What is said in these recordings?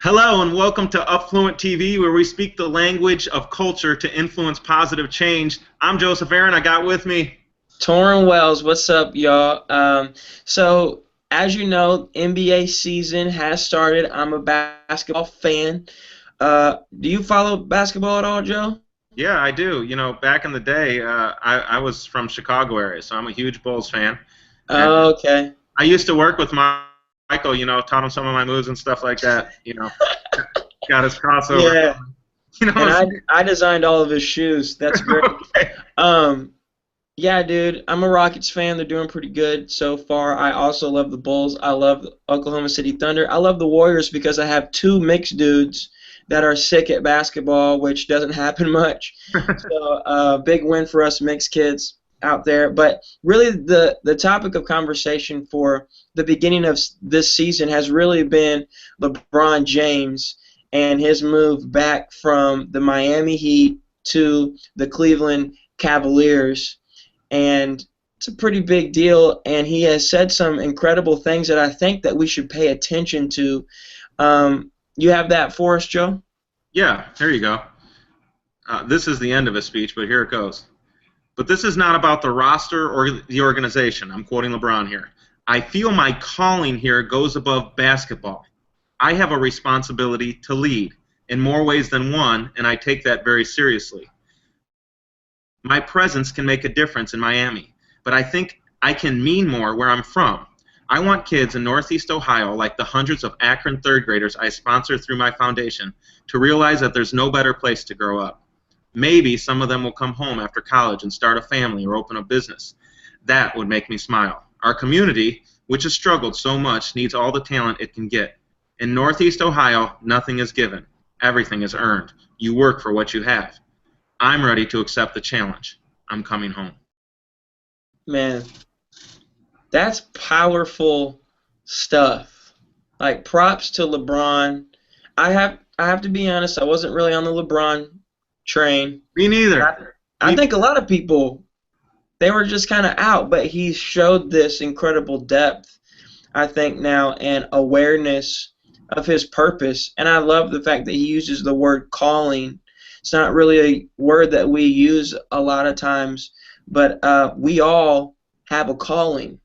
Hello and welcome to Upfluent TV, where we speak the language of culture to influence positive change. I'm Joseph Aaron. I got with me. Torrin Wells, what's up, y'all? So, as you know, NBA season has started. I'm a basketball fan. Do you follow basketball at all, Joe? Yeah, I do. Back in the day, I was from Chicago area, so I'm a huge Bulls fan. And Okay. I used to work with Michael, taught him some of my moves and stuff like that. Got his crossover. Yeah, You and know, I designed all of his shoes. That's great. okay. Um, yeah, dude, I'm a Rockets fan. They're doing pretty good so far. I also love the Bulls. I love the Oklahoma City Thunder. I love the Warriors because I have two mixed dudes that are sick at basketball, which doesn't happen much. So, big win for us mixed kids out there. But really, the topic of conversation for the beginning of this season has really been LeBron James and his move back from the Miami Heat to the Cleveland Cavaliers. And it's a pretty big deal, and he has said some incredible things that I think that we should pay attention to. You have that for us, Joe? Yeah, here you go. This is the end of his speech, but here it goes. But this is not about the roster or the organization. I'm quoting LeBron here. I feel my calling here goes above basketball. I have a responsibility to lead in more ways than one, and I take that very seriously. My presence can make a difference in Miami, but I think I can mean more where I'm from. I want kids in Northeast Ohio, like the hundreds of Akron third graders I sponsor through my foundation, to realize that there's no better place to grow up. Maybe some of them will come home after college and start a family or open a business. That would make me smile. Our community, which has struggled so much, needs all the talent it can get. In Northeast Ohio, nothing is given. Everything is earned. You work for what you have. I'm ready to accept the challenge. I'm coming home. Man, that's powerful stuff. Like, props to LeBron. I have to be honest, I wasn't really on the LeBron train. Me neither. I think a lot of people, they were just kind of out, but he showed this incredible depth, I think, now, and awareness of his purpose. And I love the fact that he uses the word calling. It's not really a word that we use a lot of times, but we all have a calling.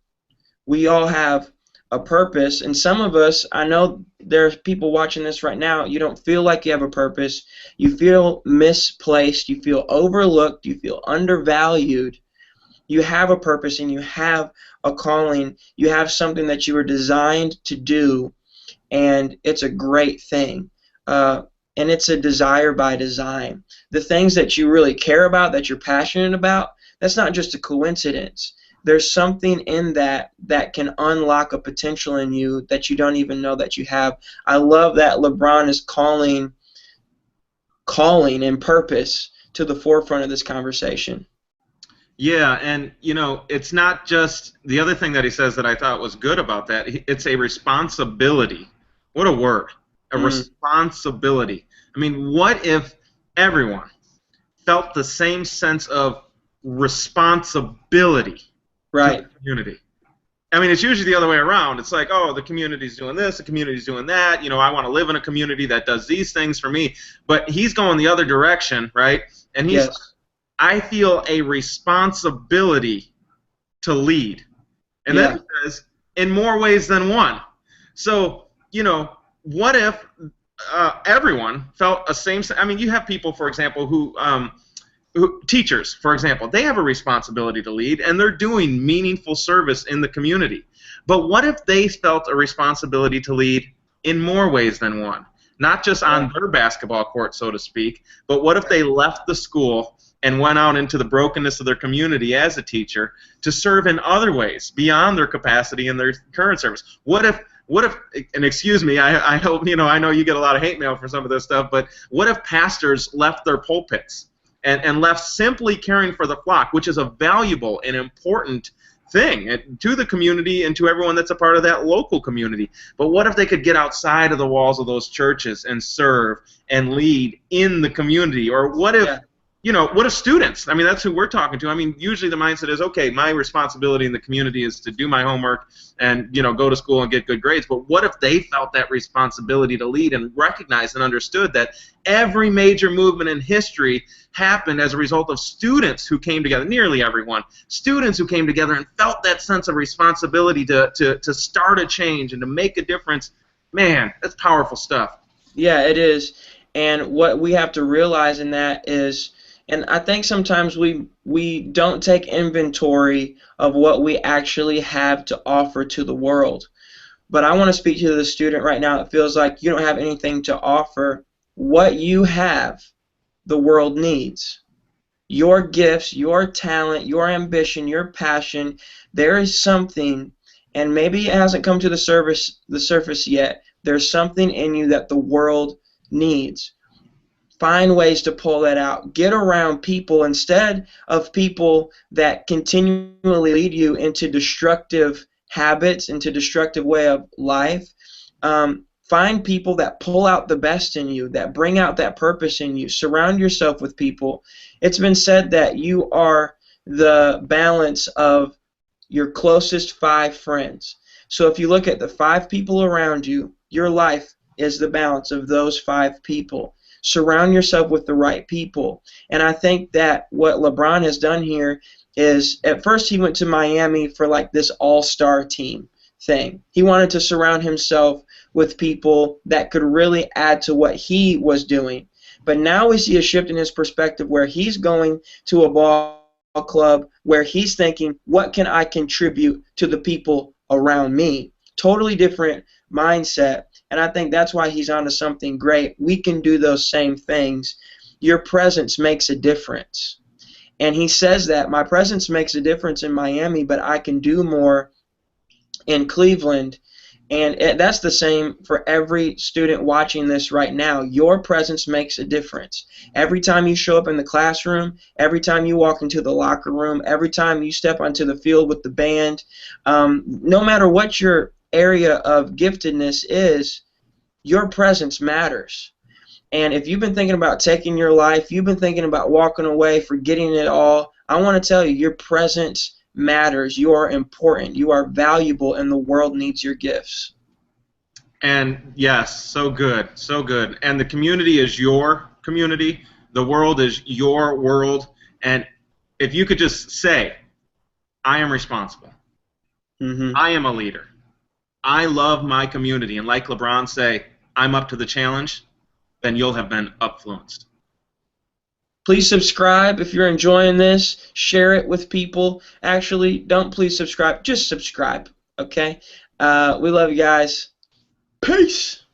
We all have a purpose, and some of us, I know there's people watching this right now, you don't feel like you have a purpose, you feel misplaced, you feel overlooked, you feel undervalued. You have a purpose and you have a calling, you have something that you were designed to do, and it's a great thing. And it's a desire by design. The things that you really care about, that you're passionate about, that's not just a coincidence. There's something in that that can unlock a potential in you that you don't even know that you have. I love that LeBron is calling and purpose to the forefront of this conversation. Yeah, and it's not just the other thing that he says that I thought was good about that. It's a responsibility. What a word. A responsibility. I mean, what if everyone felt the same sense of responsibility to the community? I mean, it's usually the other way around. It's like, oh, the community's doing this, the community's doing that. I want to live in a community that does these things for me. But he's going the other direction, right? And he's, Yes. I feel a responsibility to lead. And then he says, in more ways than one. So, what if everyone felt a same? I mean, you have people, for example, who teachers, for example, they have a responsibility to lead, and they're doing meaningful service in the community. But what if they felt a responsibility to lead in more ways than one? Not just on their basketball court, so to speak, but what if they left the school and went out into the brokenness of their community as a teacher to serve in other ways beyond their capacity in their current service? What if, and excuse me, I hope, I know you get a lot of hate mail for some of this stuff, but what if pastors left their pulpits and left simply caring for the flock, which is a valuable and important thing to the community and to everyone that's a part of that local community? But what if they could get outside of the walls of those churches and serve and lead in the community? Or what if, what if students? I mean, that's who we're talking to. I mean, usually the mindset is, okay, my responsibility in the community is to do my homework and, go to school and get good grades. But what if they felt that responsibility to lead and recognized and understood that every major movement in history happened as a result of students who came together, nearly everyone, students who came together and felt that sense of responsibility to start a change and to make a difference. Man, that's powerful stuff. Yeah, it is. And what we have to realize in that is, and I think sometimes we don't take inventory of what we actually have to offer to the world. But I want to speak to the student right now that feels like you don't have anything to offer. What you have, the world needs. Your gifts, your talent, your ambition, your passion, there is something, and maybe it hasn't come to the surface yet. There's something in you that the world needs. Find ways to pull that out. Get around people instead of people that continually lead you into destructive habits, into destructive way of life. Find people that pull out the best in you, that bring out that purpose in you. Surround yourself with people. It's been said that you are the balance of your closest 5 friends. So if you look at the 5 people around you, your life is the balance of those 5 people. Surround yourself with the right people. And I think that what LeBron has done here is, at first he went to Miami for like this all-star team thing. He wanted to surround himself with people that could really add to what he was doing. But now we see a shift in his perspective where he's going to a ball club where he's thinking, what can I contribute to the people around me? Totally different mindset. And I think that's why he's onto something great. We can do those same things. Your presence makes a difference. And he says that my presence makes a difference in Miami, but I can do more in Cleveland. And that's the same for every student watching this right now. Your presence makes a difference. Every time you show up in the classroom, every time you walk into the locker room, every time you step onto the field with the band, no matter what your area of giftedness is, your presence matters. And if you've been thinking about taking your life, you've been thinking about walking away, forgetting it all, I want to tell you, your presence matters. You are important. You are valuable, and the world needs your gifts. And yes, so good, so good. And the community is your community. The world is your world. And if you could just say, I am responsible. I am a leader. I love my community. And like LeBron say, I'm up to the challenge, then you'll have been upfluenced. Please subscribe if you're enjoying this. Share it with people. Actually, don't please subscribe. Just subscribe, okay? We love you guys. Peace.